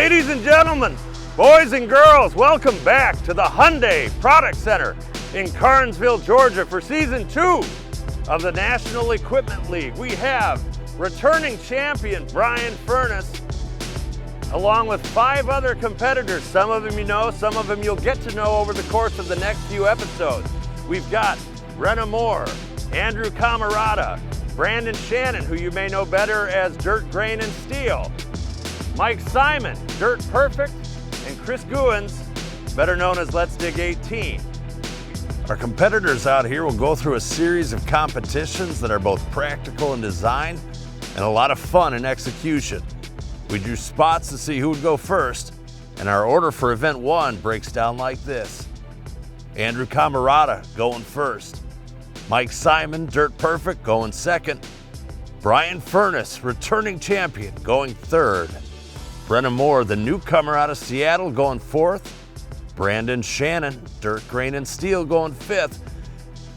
Ladies and gentlemen, boys and girls, welcome back to the Hyundai Product Center in Carnesville, Georgia for Season 2 of the National Equipment League. We have returning champion Bryan Furness, along with 5 other competitors. Some of them you know, some of them you'll get to know over the course of the next few episodes. We've got Brenna Moore, Andrew CAMARATA, Brandon Shannon, who you may know better as Dirt, Grain, and Steel, Mike Simon, Dirt Perfect, and Chris Guins, better known as Let's Dig 18. Our competitors out here will go through a series of competitions that are both practical in design and a lot of fun in execution. We drew spots to see who would go first, and our order for Event 1 breaks down like this. Andrew CAMARATA going first. Mike Simon, Dirt Perfect, going second. Bryan Furness, returning champion, going third. Brenna Moore, the newcomer out of Seattle, going fourth. Brandon Shannon, Dirt, Grain, and Steel, going fifth.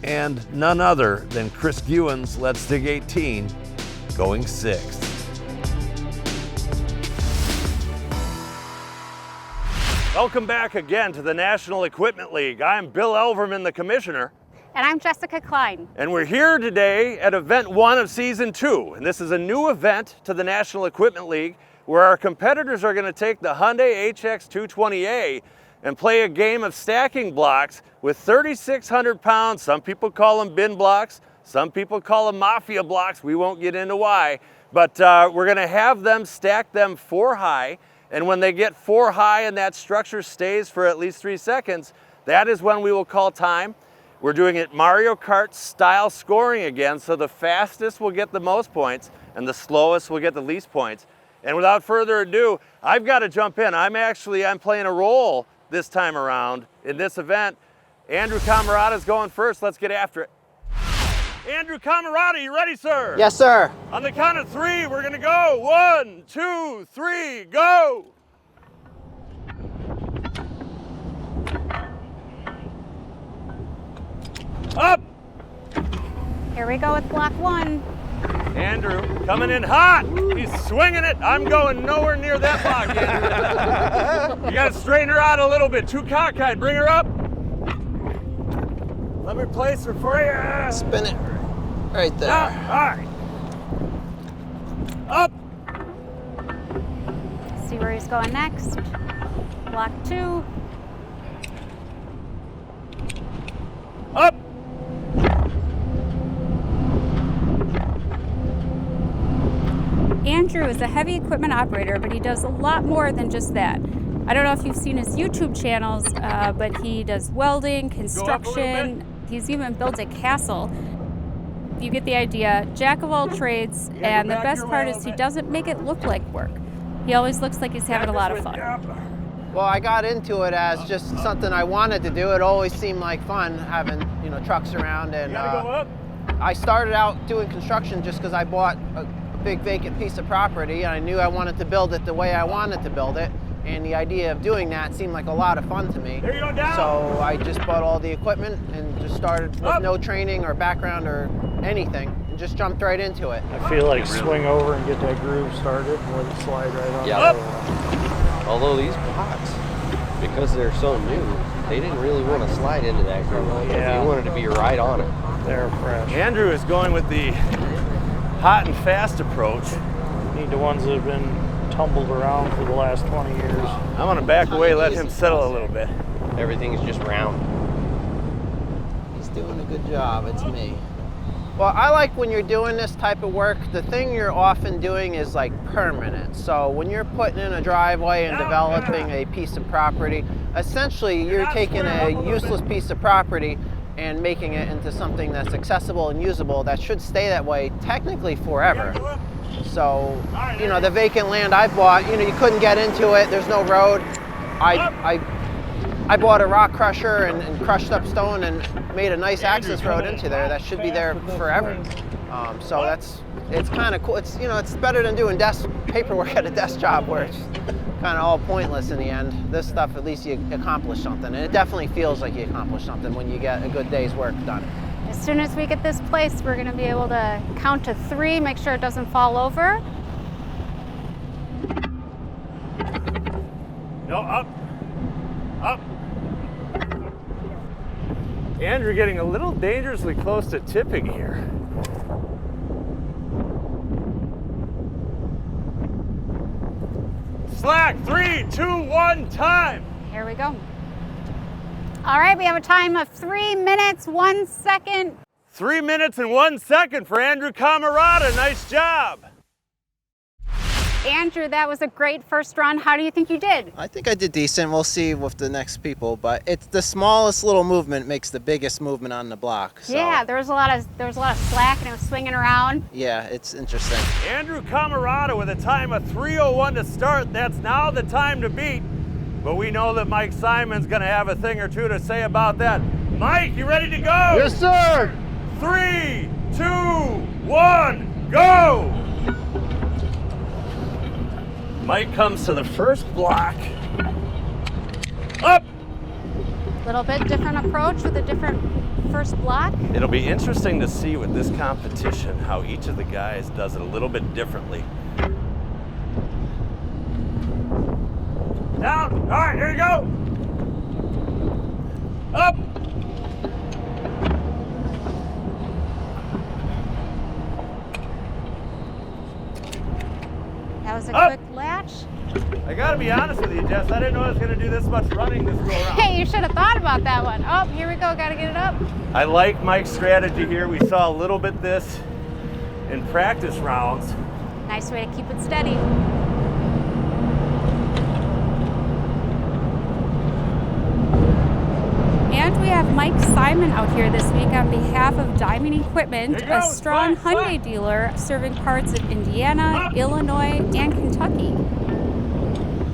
And none other than Chris Guins, Let's Dig 18, going sixth. Welcome back again to the National Equipment League. I'm Bill Elverman, the commissioner. And I'm Jessica Klein. And we're here today at Event 1 of Season 2. And this is a new event to the National Equipment League where our competitors are going to take the Hyundai HX220A and play a game of stacking blocks with 3,600 pounds. Some people call them bin blocks. Some people call them mafia blocks. We won't get into why. But we're going to have them stack them 4 high. And when they get 4 high and that structure stays for at least 3 seconds, that is when we will call time. We're doing it Mario Kart style scoring again, so the fastest will get the most points and the slowest will get the least points. And without further ado, I've got to jump in. I'm playing a role this time around in this event. Andrew CAMARATA is going first. Let's get after it. Andrew CAMARATA, you ready, sir? Yes, sir. On the count of 3, we're gonna go. 1, 2, 3, go! Up! Here we go with block 1. Andrew coming in hot. He's swinging it. I'm going nowhere near that block, Andrew. You gotta straighten her out a little bit. Too cockeyed. Bring her up. Let me place her for you. Spin it right there. All right. Up. See where he's going next. Block 2. Up. Andrew is a heavy equipment operator, but he does a lot more than just that. I don't know if you've seen his YouTube channels, but he does welding, construction. He's even built a castle. You get the idea. Jack of all trades, and the best part is he doesn't make it look like work. He always looks like he's having a lot of fun. Well, I got into it as just something I wanted to do. It always seemed like fun having, trucks around, and I started out doing construction just because I bought a big vacant piece of property and I knew I wanted to build it the way I wanted to build it, and the idea of doing that seemed like a lot of fun to me. So I just bought all the equipment and just started with no training or background or anything and just jumped right into it. I feel like swing over and get that groove started and let it slide right on. Yeah. Although these blocks, because they're so new, they didn't really want to slide into that groove. Yeah. They wanted to be right on it. They're fresh. Andrew is going with the hot and fast approach. Need the ones that have been tumbled around for the last 20 years. I'm gonna back away, let him settle a little bit. Everything's just round. He's doing a good job, it's me. Well, I like when you're doing this type of work, the thing you're often doing is like permanent. So when you're putting in a driveway and developing a piece of property, essentially you're taking a useless piece of property and making it into something that's accessible and usable that should stay that way technically forever. So, the vacant land I bought, you couldn't get into it, there's no road. I bought a rock crusher and crushed up stone and made a nice access road into there that should be there forever. So it's kind of cool. It's it's better than doing desk paperwork at a desk job where it's kind of all pointless in the end. This stuff, at least you accomplish something, and it definitely feels like you accomplish something when you get a good day's work done. As soon as we get this placed, we're going to be able to count to 3, make sure it doesn't fall over. No, up. Up. Andrew getting a little dangerously close to tipping here. Slack, 3, 2, 1, time. Here we go. All right, we have a time of 3 minutes, 1 second. 3 minutes and 1 second for Andrew CAMARATA. Nice job. Andrew, that was a great first run. How do you think you did? I think I did decent. We'll see with the next people, but it's the smallest little movement makes the biggest movement on the block. So. Yeah, there was a lot of slack and it was swinging around. Yeah, it's interesting. Andrew CAMARATA with a time of 3:01 to start. That's now the time to beat. But we know that Mike Simon's going to have a thing or two to say about that. Mike, you ready to go? Yes, sir. 3, 2, 1, go! Mike comes to the first block. Up! Little bit different approach with a different first block. It'll be interesting to see with this competition how each of the guys does it a little bit differently. Down. All right, here you go. Up. That was a Up. quick latch. I gotta be honest with you, Jess. I didn't know I was gonna do this much running this go around. Hey, you should have thought about that one. Oh, here we go. Got to get it up. I like Mike's strategy here. We saw a little bit this in practice rounds. Nice way to keep it steady. And we have Mike Simon out here this week on behalf of Diamond Equipment, There you a go. strong Slack, Hyundai slack. dealer serving parts of Indiana, Illinois, and Kentucky.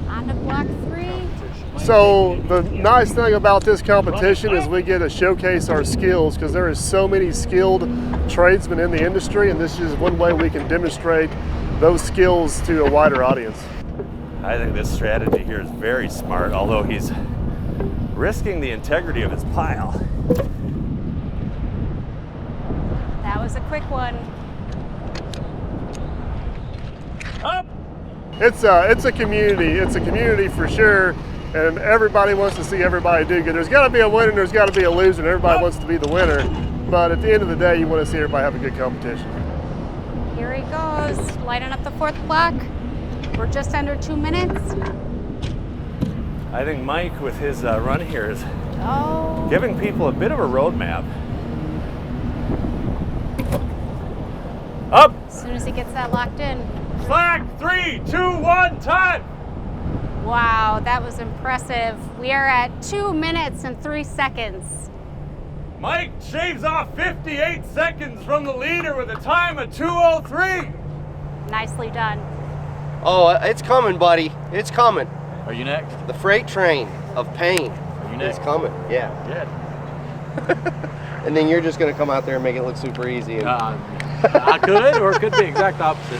On to block 3. So the nice thing about this competition is we get to showcase our skills because there is so many skilled tradesmen in the industry, and this is one way we can demonstrate those skills to a wider audience. I think this strategy here is very smart, although he's risking the integrity of his pile. That was a quick one. Up! It's a community. It's a community for sure, and everybody wants to see everybody do good. There's got to be a winner, and there's got to be a loser, and everybody wants to be the winner. But at the end of the day, you want to see everybody have a good competition. Here he goes, lighting up the 4th block. We're just under 2 minutes. I think Mike, with his run here, is Oh, giving people a bit of a roadmap. Up! as soon as he gets that locked in. Slack, 3, 2, 1, time! Wow, that was impressive. We are at 2 minutes and 3 seconds. Mike shaves off 58 seconds from the leader with a time of 2:03. Nicely done. Oh, it's coming, buddy. It's coming. Are you next? The freight train of pain Are you is next? coming. Yeah. Good. And then you're just going to come out there and make it look super easy. And I could, or it could be exact opposite.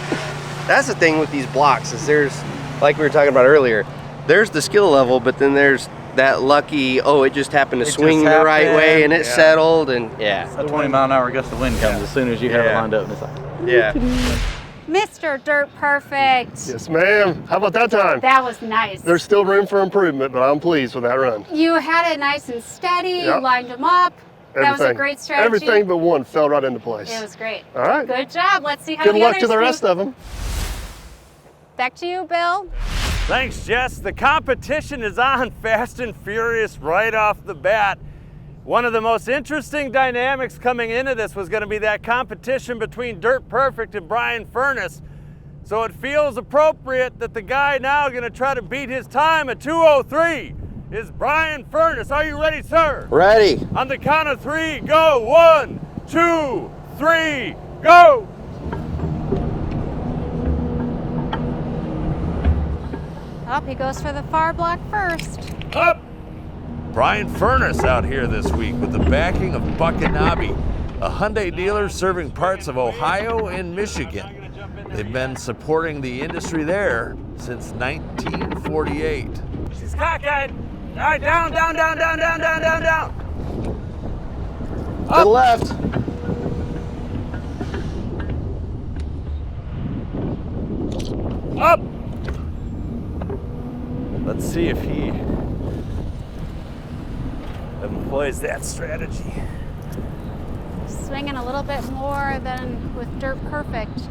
that's the thing with these blocks is there's, like we were talking about earlier, there's the skill level, but then there's that lucky, oh, it just happened to It swing just the right happened, way and it yeah. settled, and yeah. A 20-mile-an-hour gust of wind comes as soon as you have it Yeah. lined up. And it's like, Yeah. Mr. Dirt Perfect. Yes, ma'am. How about that time? That was nice. There's still room for improvement, but I'm pleased with that run. You had it nice and steady. You Yep. lined them up. That was a Everything. great strategy. Everything but one fell right into place. It was great. All right. Good job. Let's see how Good the luck others to the do. rest of them. Back to you, Bill. Thanks, Jess. The competition is on fast and furious right off the bat. One of the most interesting dynamics coming into this was going to be that competition between Dirt Perfect and Bryan Furness. So it feels appropriate that the guy now going to try to beat his time at 2:03 is Bryan Furness. Are you ready, sir? Ready. On the count of 3, go. 1, 2, 3, go. Up, he goes for the far block first. Up! Bryan Furness out here this week with the backing of Buckanabe, a Hyundai dealer serving parts of Ohio and Michigan. They've been supporting the industry there since 1948. She's cockeyed. All right, down, down, down, down, down, down, down, down. To the left. Up. Let's see if he employs that strategy. Swinging a little bit more than with Dirt Perfect,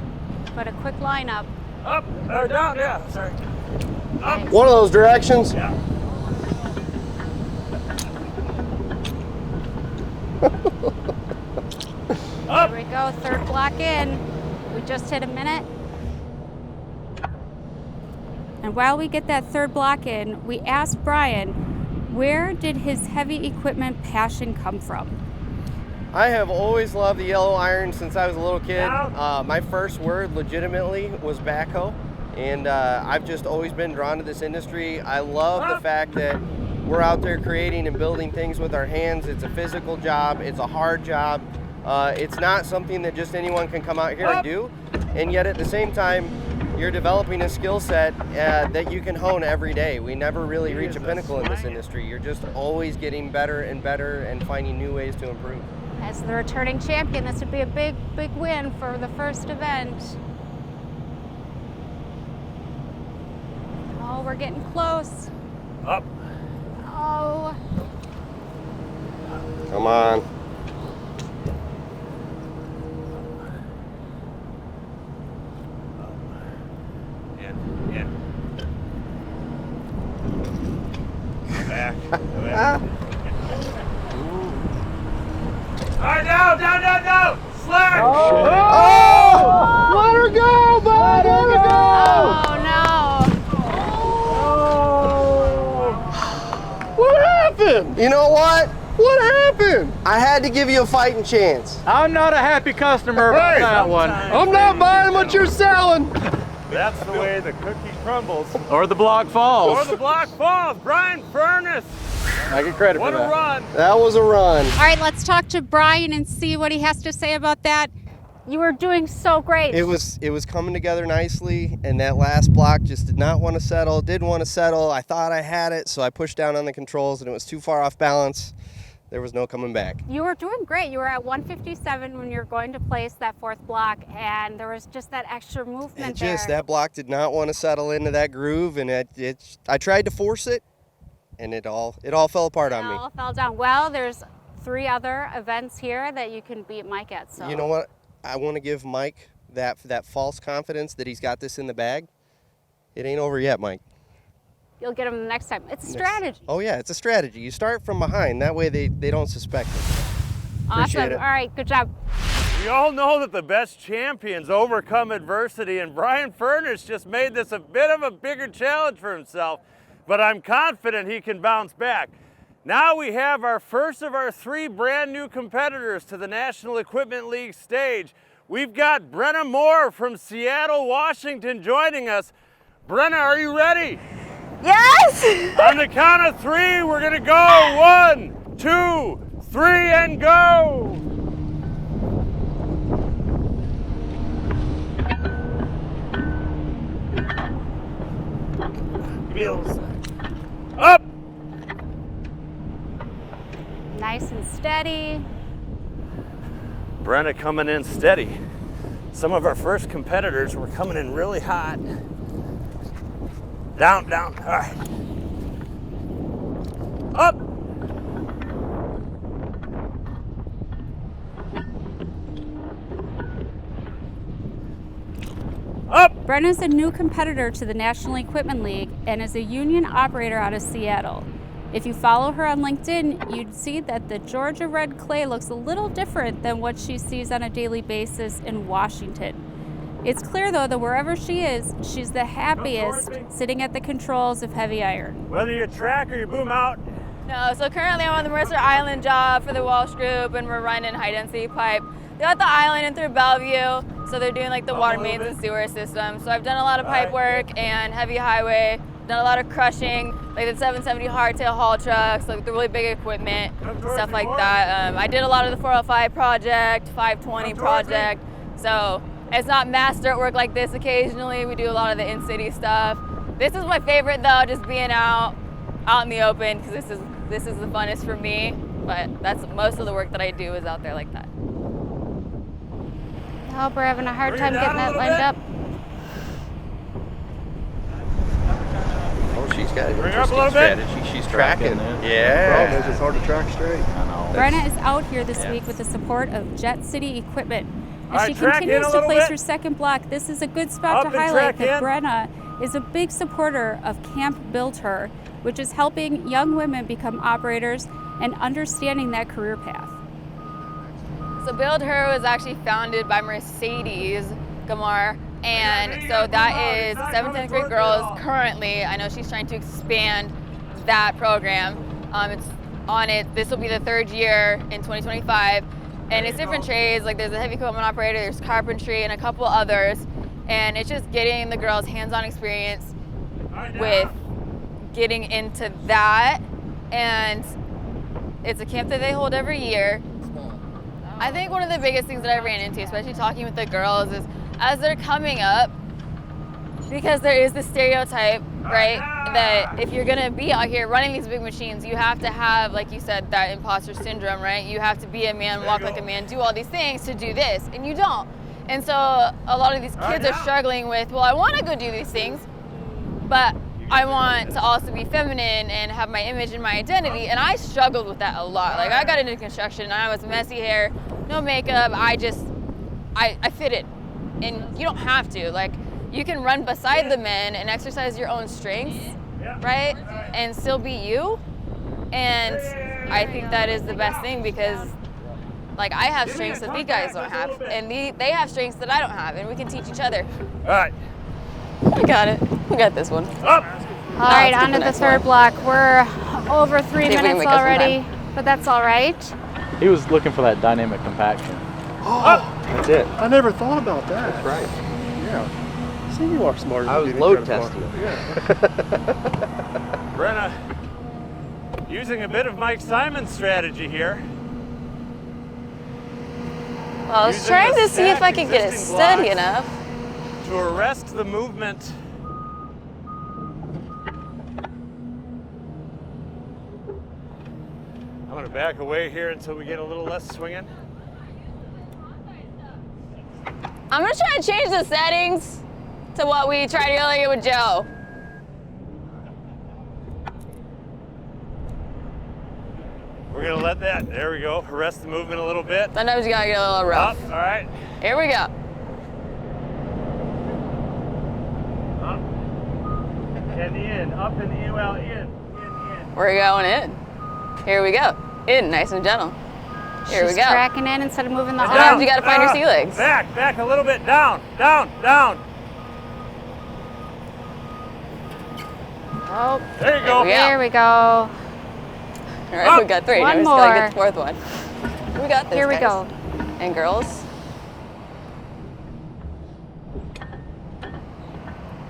but a quick lineup. Up or down, yeah, sorry. Up. One of those directions. Yeah. Up. Here we go, third block in. We just hit a minute. And while we get that third block in, we asked Bryan, where did his heavy equipment passion come from? I have always loved the yellow iron since I was a little kid. Yeah. My first word legitimately was backhoe, and I've just always been drawn to this industry. I love the fact that we're out there creating and building things with our hands. It's a physical job, it's a hard job. It's not something that just anyone can come out here and do, and yet at the same time, you're developing a skill set that you can hone every day. We never really reach a pinnacle in this industry. You're just always getting better and better and finding new ways to improve. As the returning champion, this would be a big, big win for the first event. Oh, we're getting close. Up. Oh. Come on. In. Back. Back. All right, down. Slack. Oh! Let her go, bud! Let her go! Oh, no. What happened? You know what? What happened? I had to give you a fighting chance. I'm not a happy customer about Hey, that one. I'm not buying what you're selling. That's the way the cookie crumbles. Or the block falls. Or the block falls. Bryan Furnace. I get credit What for a that. run. That was a run. All right, let's talk to Bryan and see what he has to say about that. You were doing so great. It was coming together nicely, and that last block just did not want to settle, didn't want to settle. I thought I had it, so I pushed down on the controls, and it was too far off balance. There was no coming back. You were doing great. You were at 157 when you were going to place that fourth block, and there was just that extra movement there. That block did not want to settle into that groove, and I tried to force it, and it all fell apart on me. It all fell down. Well, there's 3 other events here that you can beat Mike at. So You know what? I want to give Mike that false confidence that he's got this in the bag. It ain't over yet, Mike. you'll get him the next time. It's a strategy. Oh yeah, it's a strategy. You start from behind. That way they don't suspect it. Appreciate Awesome. it. All right, good job. We all know that the best champions overcome adversity, and Bryan Furnace just made this a bit of a bigger challenge for himself, but I'm confident he can bounce back. Now we have our first of our 3 brand new competitors to the National Equipment League stage. We've got Brenna Moore from Seattle, Washington joining us. Brenna, are you ready? Yes! On the count of 3, we're gonna go. 1, 2, 3, and go! Wheels up! Nice and steady. Brenna coming in steady. Some of our first competitors were coming in really hot. Down, down, all right. Up! Up! Brenna's a new competitor to the National Equipment League and is a union operator out of Seattle. If you follow her on LinkedIn, you'd see that the Georgia red clay looks a little different than what she sees on a daily basis in Washington. It's clear though that wherever she is, she's the happiest sitting at the controls of heavy iron. Whether you track or you boom out, No, so currently I'm on the Mercer Island job for the Walsh Group, and we're running high density pipe. They got the island in through Bellevue, so they're doing like the water mains and sewer system. So I've done a lot of pipe work and heavy highway, done a lot of crushing, like the 770 hardtail haul trucks, like the really big equipment, stuff like that. I did a lot of the 405 project, 520 project. So it's not mass dirt work like this occasionally. We do a lot of the in-city stuff. This is my favorite though, just being out in the open, because this is the funnest for me. But that's most of the work that I do is out there like that. I hope we're having a hard time Bring it getting down that a lined little up. Oh, she's got an Bring her up a interesting little bit. strategy. She's tracking. Problem Yeah. is it's hard to track straight. I know. Brenna is out here this week with the support of Jet City Equipment. All As right, she track in continues a to little place bit. her second block, this is a good spot Up to and highlight track that in. Brenna is a big supporter of Camp Build Her, which is helping young women become operators and understanding that career path. So Build Her was actually founded by Mercedes Gamar, and so that is 7th and 8th grade girls currently. I know she's trying to expand that program. It's on it. This will be the 3rd year in 2025, and it's different trades. Like there's a heavy equipment operator, there's carpentry, and a couple others. And it's just getting the girls hands-on experience with getting into that, and it's a camp that they hold every year. I think one of the biggest things that I ran into, especially talking with the girls, is as they're coming up, because there is this stereotype, right, that if you're gonna be out here running these big machines, you have to have, like you said, that imposter syndrome, right? You have to be a man, walk like a man, do all these things to do this, and you don't. And so a lot of these kids are struggling with, well, I wanna go do these things, but I want to also be feminine and have my image and my identity, and I struggled with that a lot. Like I got into construction and I was messy hair, no makeup, I fit it. And you don't have to. Like you can run beside the men and exercise your own strengths, right? And still be you. And I think that is the best thing because like I have strengths that these guys don't have, and they have strengths that I don't have, and we can teach each other. All right. I got it. We got this one. Up. All right, let's on to do the the next third one. block. We're over 3 think we can minutes make up some already, but that's all right. He was looking for that dynamic compaction. That's it. I never thought about that. That's right. Yeah. See, you are smarter. I than was you think load you're smart. testing. Yeah. Brenna, using a bit of Mike Simon's strategy here. Well, I was Using trying the to see if I stacked could get it existing steady blocks enough. to arrest the movement. I'm going to back away here until we get a little less swinging. I'm gonna try to change the settings to what we tried earlier with Joe. We're going to let that, there we go, arrest the movement a little bit. Sometimes you gotta get a little rough. Up, all right. Here we go. Up. And in, up and in, well, in. We're going in. Here we go. In, nice and gentle. Here She's we go. tracking in instead of moving the And arm. Sometimes you gotta find your sea legs. Back a little bit, down, down, down. Oh, There you go. we go. there we go. All right, we got 3. One now we just gotta get the more. 4th one. We got this, Here we guys. go. And girls.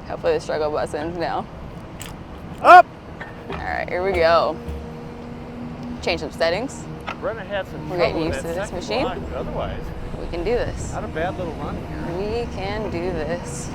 Hopefully the struggle bus ends now. Up. All right, here we go. Change some settings. Brenna had some We're trouble getting with used that to this second machine. block, but otherwise, We can do this. not a bad little run here. We can do this.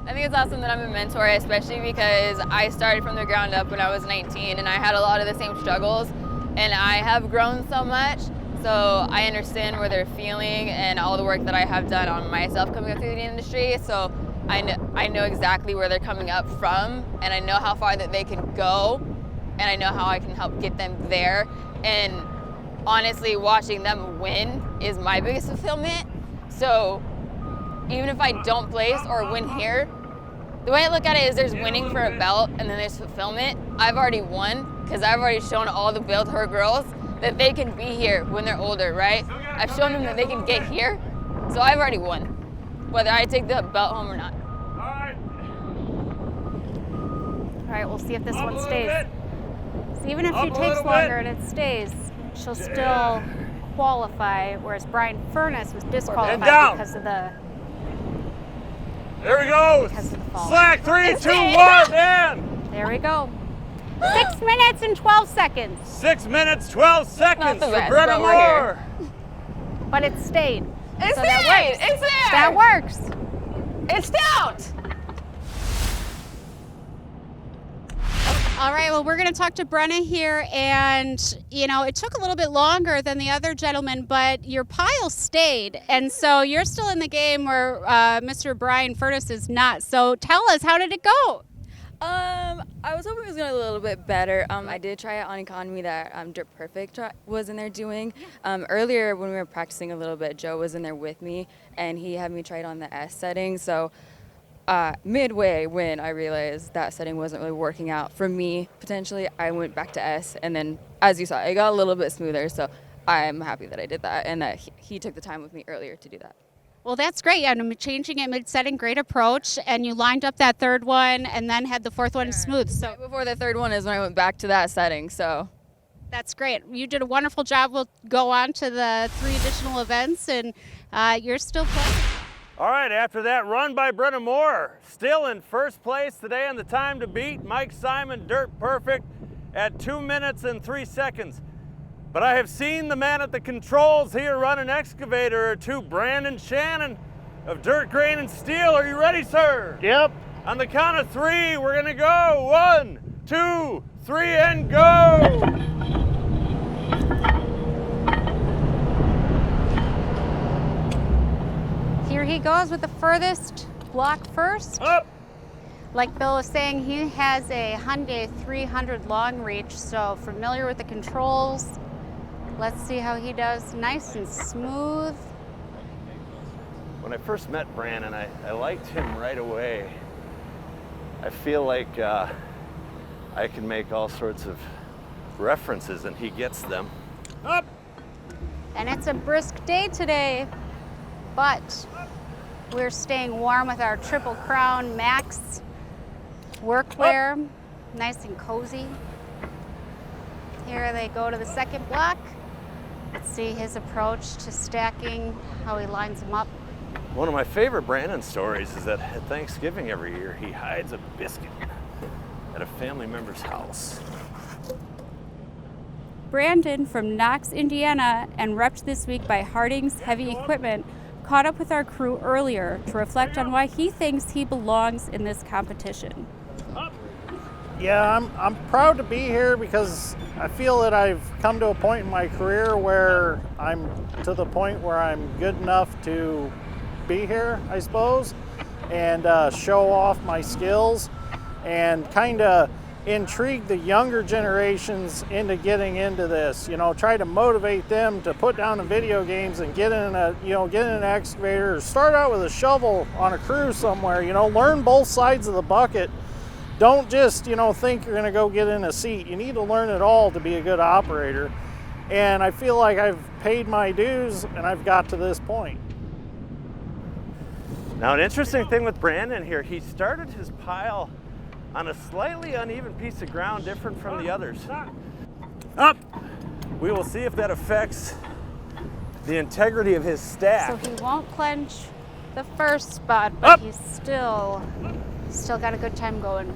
I think it's awesome that I'm a mentor, especially because I started from the ground up when I was 19 and I had a lot of the same struggles, and I have grown so much, so I understand where they're feeling and all the work that I have done on myself coming up through the industry. So I know exactly where they're coming up from, and I know how far that they can go, and I know how I can help get them there. And honestly, watching them win is my biggest fulfillment. So even if I don't place or win here, the way I look at it is there's winning for a belt and then there's fulfillment. I've already won because I've already shown all the Build Her girls that they can be here when they're older, right? I've shown them that they can get here, so I've already won, whether I take the belt home or not. All right, we'll see if this Up a one little stays. bit. So even if Up she a takes little longer bit. and it stays, she'll still qualify, whereas Brian Furness was disqualified down. because of the There he goes. Because of the fall. Slack, 3, It's 2, me. 1, and There we go. 6 minutes and 12 seconds, 6 minutes, 12 seconds the for best, Brenna but we're here. Moore. but it stayed. It's So there! that works. It's there! That works. It's out! All right, well, we're going to talk to Brenna here, and, you know, it took a little bit longer than the other gentlemen, but your pile stayed, and so you're still in the game where Mr. Bryan Furnace is not. So tell us, how did it go? I was hoping it was going to be a little bit better. I did try it on economy that Dirt Perfect was in there doing. Earlier when we were practicing a little bit, Joe was in there with me, and he had me try it on the S setting. So midway when I realized that setting wasn't really working out for me, potentially, I went back to S, and then as you saw, it got a little bit smoother. So I'm happy that I did that and that he took the time with me earlier to do that. Well, that's great. And changing it mid-setting, great approach. And you lined up that third one and then had the fourth one smooth. So right before the third one is when I went back to that setting. So that's great. You did a wonderful job. We'll go on to the 3 additional events, and you're still playing. All right, after that run by Brenna Moore, still in first place today on the time to beat, Mike Simon, Dirt Perfect, at 2 minutes and 3 seconds. But I have seen the man at the controls here run an excavator or two, Brandon Shannon of Dirt, Grain, and Steel. Are you ready, sir? Yep. On the count of 3, we're gonna go. 1, 2, 3, and go! Here he goes with the furthest block first. Up! Like Bill was saying, he has a Hyundai 300 long reach, so familiar with the controls. Let's see how he does. Nice and smooth. When I first met Brandon, I liked him right away. I feel like I can make all sorts of references and he gets them. Up! And it's a brisk day today, but we're staying warm with our Triple Crown Max workwear. Nice and cozy. Here they go to the second block. Let's see his approach to stacking, how he lines them up. One of my favorite Brandon stories is that at Thanksgiving every year, he hides a biscuit at a family member's house. Brandon from Knox, Indiana, and repped this week by Harding's Heavy Equipment, caught up with our crew earlier to reflect on why he thinks he belongs in this competition. Yeah, I'm proud to be here because I feel that I've come to a point in my career where I'm to the point where I'm good enough to be here, I suppose, and show off my skills and kind of intrigue the younger generations into getting into this. You know, try to motivate them to put down the video games and get in an excavator, or start out with a shovel on a crew somewhere. You know, learn both sides of the bucket. Don't just, think you're going to go get in a seat. You need to learn it all to be a good operator. And I feel like I've paid my dues and I've got to this point. Now, an interesting thing with Brandon here, he started his pile on a slightly uneven piece of ground, different from the others. Up! We will see if that affects the integrity of his stack. So he won't clench the first spot, but he's still got a good time going.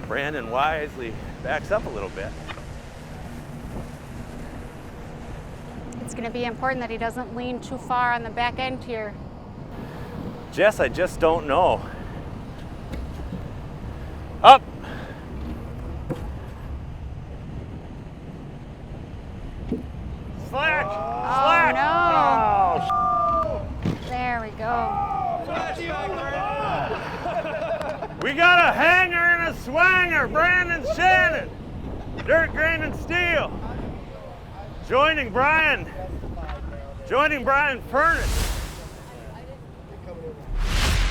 Brandon wisely backs up a little bit. It's going to be important that he doesn't lean too far on the back end here. Jess, I just don't know. Up! Slack! Slack! Oh, no! There we go. We got a hanger and a swanger, Brandon Shannon, Dirt, Grain, and Steel. Joining Bryan Furnace.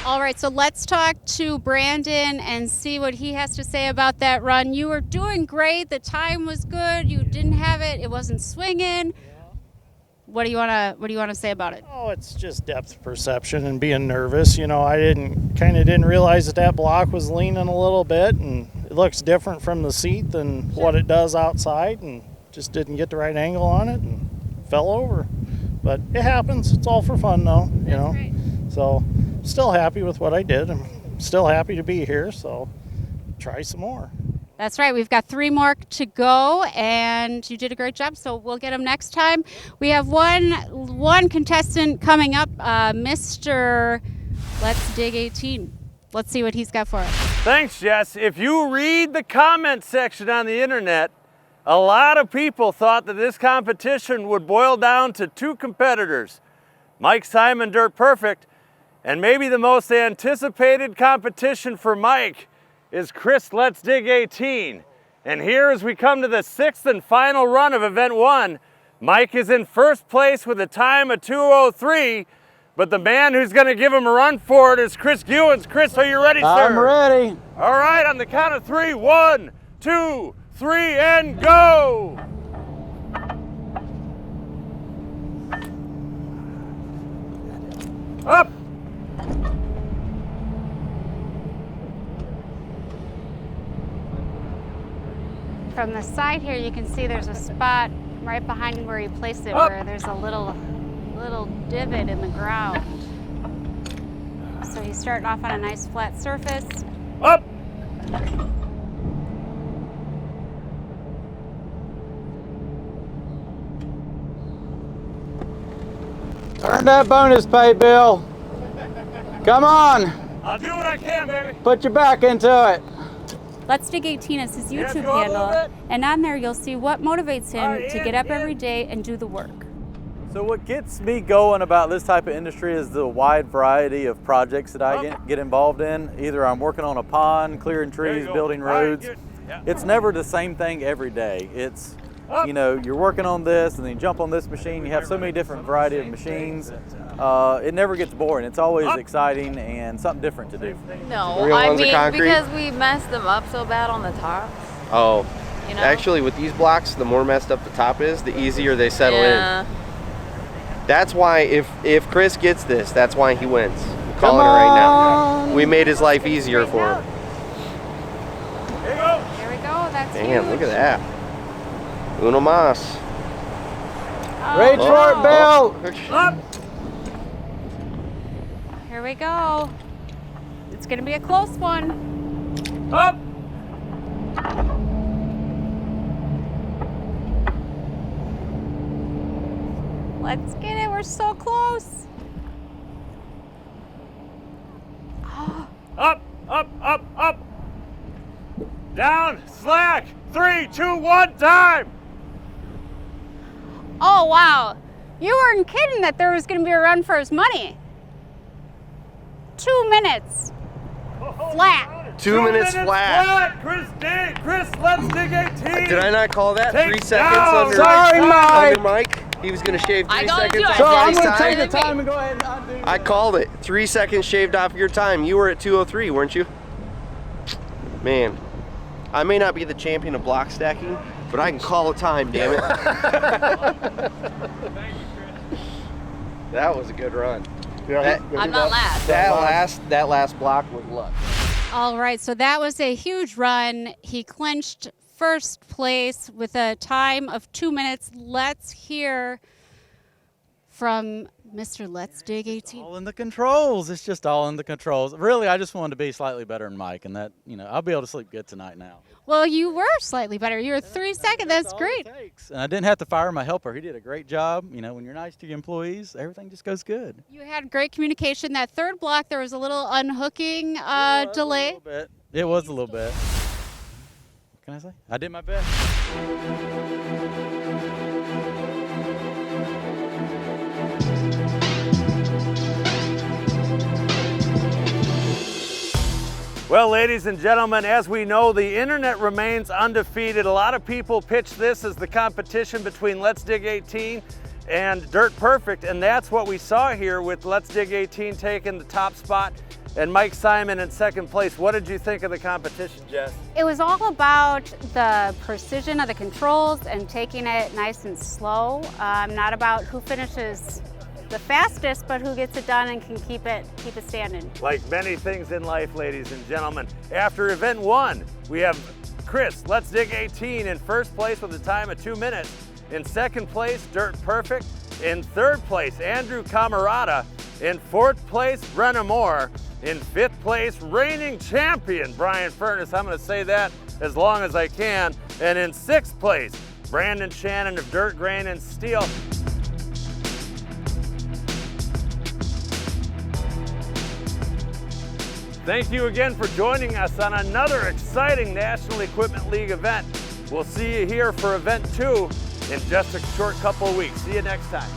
All right, so let's talk to Brandon and see what he has to say about that run. You were doing great. The time was good. You didn't have it. It wasn't swinging. What do you want to say about it? Oh, it's just depth perception and being nervous. I didn't realize that block was leaning a little bit, and it looks different from the seat than what it does outside, and just didn't get the right angle on it and fell over. But it happens. It's all for fun though, Right. So still happy with what I did. I'm still happy to be here, so try some more. That's right. We've got 3 more to go, and you did a great job, so we'll get them next time. We have one contestant coming up, Mr. Let's Dig 18. Let's see what he's got for us. Thanks, Jess. If you read the comment section on the internet, a lot of people thought that this competition would boil down to two competitors, Mike Simon, Dirt Perfect, and maybe the most anticipated competition for Mike is Chris Let's Dig 18. And here as we come to the 6th and final run of Event 1, Mike is in first place with a time of 2:03, but the man who's going to give him a run for it is Chris Gewins. Chris, are you ready, sir? I'm ready. All right, on the count of 3, 1, 2, 3, and go! Up! From the side here, you can see there's a spot right behind where he placed it, Up. where there's a little divot in the ground. So he's starting off on a nice flat surface. Up! Turn that bonus pay, Bill. Come on. I'll do what I can, baby. Put your back into it. Let's Dig 18 is his Yes, YouTube go up a little handle, bit. and on there you'll see what motivates him All right, to in, get up in. every day and do the work. So what gets me going about this type of industry is the wide variety of projects that I get involved in. Either I'm working on a pond, clearing There you trees, go. building All right, roads. good. Yeah. It's never the same thing every day. It's, Up. you know, you're working on this and then you jump on this machine. You have so many different variety of machines. It never gets boring. It's always Up. exciting and something different to do. No, Real I ones of mean, concrete? because we messed them up so bad on the top, Oh, you know? actually with these blocks, the more messed up the top is, the easier they settle yeah. in. That's why if Chris gets this, that's why he wins. I'm Come calling it right on. now. We made his life easier for him. There you go. There we go, that's Damn, huge. look at that. Uno mas. Oh, Reach for it, Bill. Up! here we go. It's gonna be a close one. Up! Let's get it, we're so close. Oh, Up! Up! Up! Up! Down! Slack! 3, 2, 1, time! oh wow, you weren't kidding that there was gonna be a run for his money. 2 minutes, flat. 2 minutes flat. Chris, let's dig 18. Did I not call that? Take 3 seconds down. under, Sorry, under Mike. Mike? He was going to shave 3 I got it seconds too. off So I'm his going to time. take the time and go ahead and undo I this. called it. 3 seconds shaved off your time. You were at 2:03, weren't you? Man, I may not be the champion of block stacking, but I can call a time, damn it. That was a good run. Yeah, I'm not last. That last block was luck. All right, so that was a huge run. He clinched first place with a time of 2 minutes. Let's hear from Mr. Let's Dig 18. All in the controls. It's just all in the controls. Really, I just wanted to be slightly better than Mike, and that, you know, I'll be able to sleep good tonight now. Well, you were slightly better. You were 3 seconds. That's all great. it takes. And I didn't have to fire my helper. He did a great job. You know, when you're nice to your employees, everything just goes good. You had great communication. That third block, there was a little unhooking delay. It was a little bit. What can I say? I did my best. Well, ladies and gentlemen, as we know, the internet remains undefeated. A lot of people pitch this as the competition between Let's Dig 18 and Dirt Perfect, and that's what we saw here with Let's Dig 18 taking the top spot and Mike Simon in second place. What did you think of the competition, Jess? It was all about the precision of the controls and taking it nice and slow. Not about who finishes the fastest, but who gets it done and can keep it standing. Like many things in life, ladies and gentlemen, after event 1, we have Chris, Let's Dig 18 in first place with a time of 2 minutes. In second place, Dirt Perfect. In third place, Andrew CAMARATA. In fourth place, Brenna Moore. In fifth place, reigning champion, Brian Furnace. I'm gonna say that as long as I can. And in sixth place, Brandon Shannon of Dirt, Grain, and Steel. Thank you again for joining us on another exciting National Equipment League event. We'll see you here for event 2 in just a short couple of weeks. See you next time.